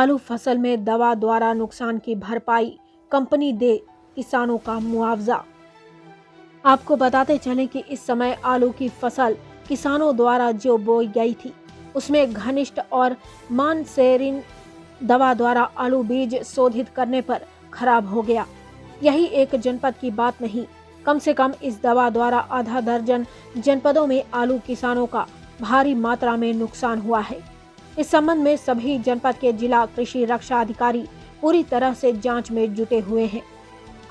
आलू फसल में दवा द्वारा नुकसान की भरपाई, कंपनी दे किसानों का मुआवजा। आपको बताते चलें कि इस समय आलू की फसल किसानों द्वारा जो बोई गई थी उसमें घनिष्ठ और मानसेरिन दवा द्वारा आलू बीज शोधित करने पर खराब हो गया। यही एक जनपद की बात नहीं, कम से कम इस दवा द्वारा आधा दर्जन जनपदों में आलू किसानों का भारी मात्रा में नुकसान हुआ है। इस संबंध में सभी जनपद के जिला कृषि रक्षा अधिकारी पूरी तरह से जांच में जुटे हुए हैं।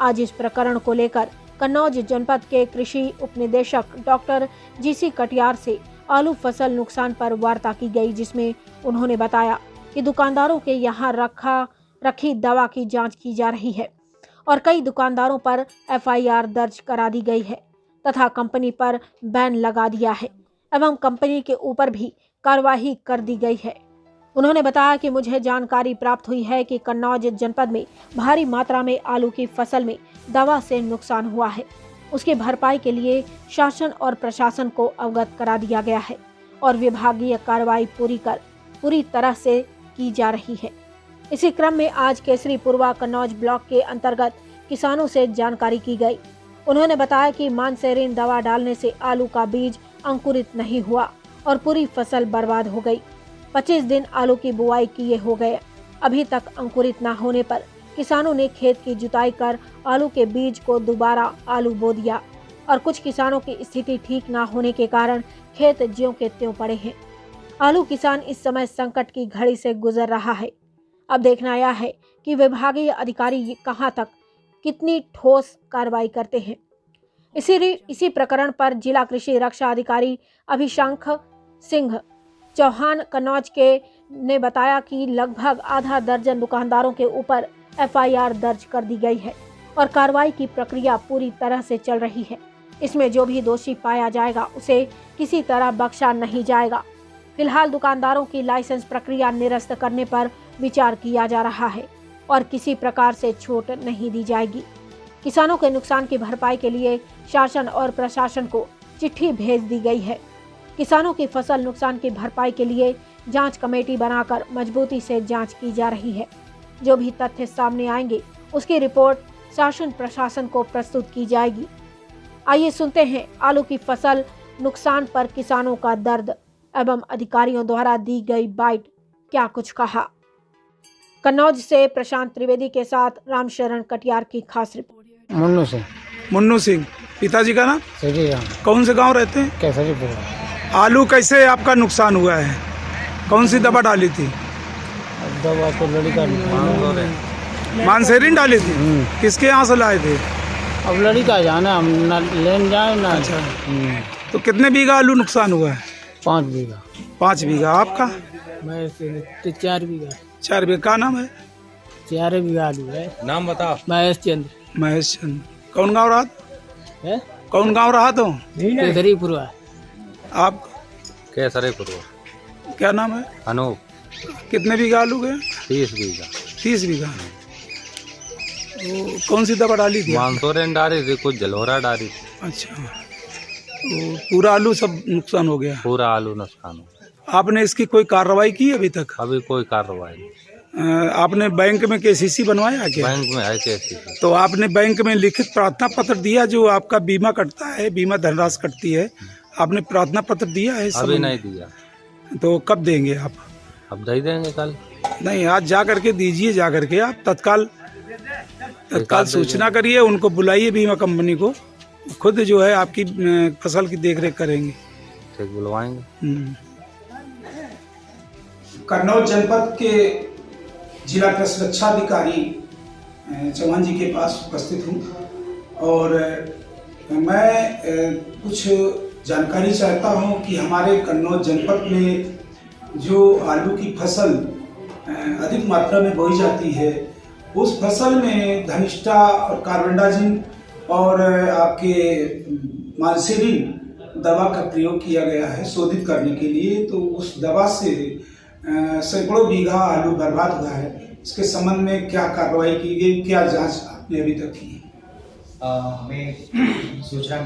आज इस प्रकरण को लेकर कन्नौज जनपद के कृषि उपनिदेशक डॉक्टर जीसी कटियार से आलू फसल नुकसान पर वार्ता की गई, जिसमें उन्होंने बताया कि दुकानदारों के यहाँ रखी दवा की जांच की जा रही है और कई दुकानदारों पर एफआईआर दर्ज करा दी गई है तथा कंपनी पर बैन लगा दिया है एवं कंपनी के ऊपर भी कार्रवाई कर दी गई है। उन्होंने बताया कि मुझे जानकारी प्राप्त हुई है कि कन्नौज जनपद में भारी मात्रा में आलू की फसल में दवा से नुकसान हुआ है। उसकी भरपाई के लिए शासन और प्रशासन को अवगत करा दिया गया है और विभागीय कार्रवाई पूरी तरह से की जा रही है। इसी क्रम में आज केसरीपुरवा कन्नौज ब्लॉक के अंतर्गत किसानों से जानकारी की गई। उन्होंने बताया कि मानसेरिन दवा डालने से आलू का बीज अंकुरित नहीं हुआ और पूरी फसल बर्बाद हो गई। 25 दिन आलू की बुआई किए हो गए, अभी तक अंकुरित न होने पर किसानों ने खेत की जुताई कर आलू के बीज को दोबारा आलू बो दिया और कुछ किसानों की स्थिति ठीक न होने के कारण खेत ज्यों के त्यों पड़े हैं। आलू किसान इस समय संकट की घड़ी से गुजर रहा है। अब देखना यह है कि विभागीय अधिकारी कहां तक कितनी ठोस कार्रवाई करते हैं। इसी प्रकरण पर जिला कृषि रक्षा अधिकारी अभिशंख सिंह चौहान कन्नौज के ने बताया कि लगभग आधा दर्जन दुकानदारों के ऊपर एफआईआर दर्ज कर दी गई है और कार्रवाई की प्रक्रिया पूरी तरह से चल रही है। इसमें जो भी दोषी पाया जाएगा उसे किसी तरह बख्शा नहीं जाएगा। फिलहाल दुकानदारों की लाइसेंस प्रक्रिया निरस्त करने पर विचार किया जा रहा है और किसी प्रकार से छूट नहीं दी जाएगी। किसानों के नुकसान की भरपाई के लिए शासन और प्रशासन को चिट्ठी भेज दी गई है। किसानों की फसल नुकसान की भरपाई के लिए जांच कमेटी बनाकर मजबूती से जांच की जा रही है। जो भी तथ्य सामने आएंगे उसकी रिपोर्ट शासन प्रशासन को प्रस्तुत की जाएगी। आइए सुनते हैं आलू की फसल नुकसान पर किसानों का दर्द एवं अधिकारियों द्वारा दी गई बाइट क्या कुछ कहा। कन्नौज से प्रशांत त्रिवेदी के साथ रामशरण कटियार की खास रिपोर्ट। मुन्नू सिंह। पिताजी का नाम? कौन से गांव रहते हैं? केसरीपुर। आलू कैसे आपका नुकसान हुआ है? कौन सी दवा डाली थी? दवा तो लड़का मानसेरिन डाली थी। किसके यहाँ से लाए थे? अब लड़का जाना, हम ना लेन जाए ना। अच्छा, तो कितने बीघा आलू नुकसान हुआ है? 5 बीघा। 5 बीघा। आपका? मैं 4 बीघा। 4 बीघा। क्या नाम है? 4 बीघा आलू है। नाम बता। महेश चंद्र। महेश चंद्र। कौन गाँव रहा? है कौन गाँव रहा तो? केसरीपुरवा। आप? केसरीपुरवा। क्या नाम है? अनूप। कितने बीघा आलू गए? 30 बीघा। 30 बीघा। तो कौन सी दवा डाली थी? मानसेरिन डाली थी, कुछ जलोरा डाली थी। अच्छा, तो पूरा आलू सब नुकसान हो गया? पूरा आलू नुकसान हो गया। आपने इसकी कोई कार्रवाई की अभी तक? अभी कोई कार्रवाई नहीं। आपने बैंक में केसीसी बनवाया क्या? बैंक में है केसीसी। तो आपने बैंक में लिखित प्रार्थना पत्र दिया? जो आपका बीमा कटता है, बीमा धनराशि कटती है, आपने प्रार्थना पत्र दिया है? अभी नहीं दिया। तो कब देंगे आप? अब दे देंगे कल। नहीं, आज जा करके दीजिए। जा करके आप तत्काल सूचना करिए, उनको बुलाइए बीमा कंपनी को, खुद जो है आपकी फसल की देखरेख करेंगे। ठीक, बुलवाएंगे। कन्नौज जनपद के जिला कृषि रक्षा अधिकारी चौहान जी के पास उपस्थित हूँ और मैं कुछ जानकारी चाहता हूँ कि हमारे कन्नौज जनपद में जो आलू की फसल अधिक मात्रा में बोई जाती है, उस फसल में धनिष्ठा और कार्बेंडाजिम और आपके मानसेरिन दवा का प्रयोग किया गया है शोधित करने के लिए। तो उस दवा से सैकड़ों बीघा आलू बर्बाद हुआ है। इसके संबंध में क्या कार्रवाई की गई, क्या जांच आपने अभी तक की? हमें सूचना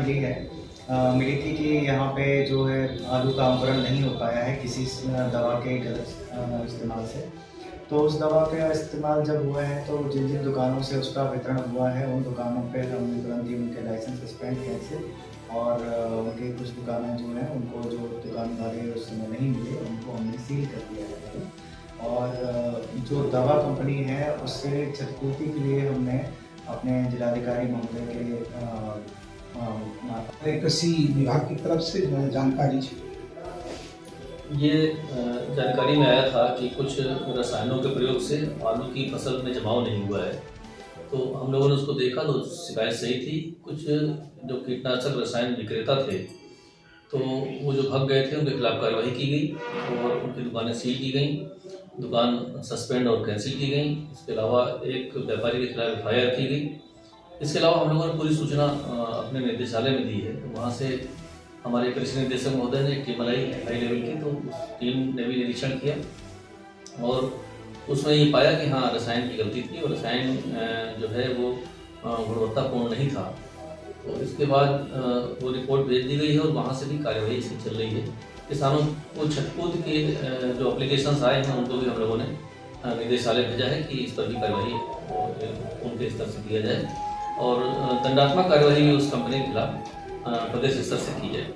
मिली थी कि यहाँ पे जो है आलू का अंकुरण नहीं हो पाया है किसी दवा के गलत इस्तेमाल से। तो उस दवा का इस्तेमाल जब हुआ है तो जिन जिन दुकानों से उसका वितरण हुआ है उन दुकानों पे हमने तुरंत ही उनके लाइसेंस सस्पेंड किए थे और उनके कुछ दुकानें जो हैं उनको जो दुकानदारी उस समय नहीं मिले उनको हमने सील कर दिया है। और जो दवा कंपनी है उससे क्षतिपूर्ति के लिए हमने अपने जिलाधिकारी महोदय के कृषि विभाग की तरफ से जानकारी ये जानकारी में आया था कि कुछ रसायनों के प्रयोग से आलू की फसल में जमाव नहीं हुआ है, तो हम लोगों ने उसको देखा तो शिकायत सही थी। कुछ जो कीटनाशक रसायन विक्रेता थे तो वो जो भाग गए थे उनके खिलाफ कार्रवाई की गई और उनकी दुकानें सील की गई, दुकान सस्पेंड और कैंसिल की गई। इसके अलावा एक व्यापारी के खिलाफ FIR की गई। इसके अलावा हम लोगों ने पूरी सूचना अपने निदेशालय में दी है, तो वहाँ से हमारे कृषि निदेशक महोदय ने टीम बनाई हाई लेवल की, तो उस टीम ने भी निरीक्षण किया और उसमें ये पाया कि हाँ रसायन की गलती थी और रसायन जो है वो गुणवत्तापूर्ण नहीं था। तो इसके बाद वो रिपोर्ट भेज दी गई है और वहाँ से भी कार्यवाही इसकी चल रही है। किसानों को क्षतिपूर्ति के जो एप्लीकेशंस आए हैं उनको भी हम लोगों ने निदेशालय भेजा है कि इस पर भी कार्रवाई उनके स्तर से किया जाए और दंडात्मक कार्यवाही भी उस कंपनी के खिलाफ प्रदेश स्तर से की जाए।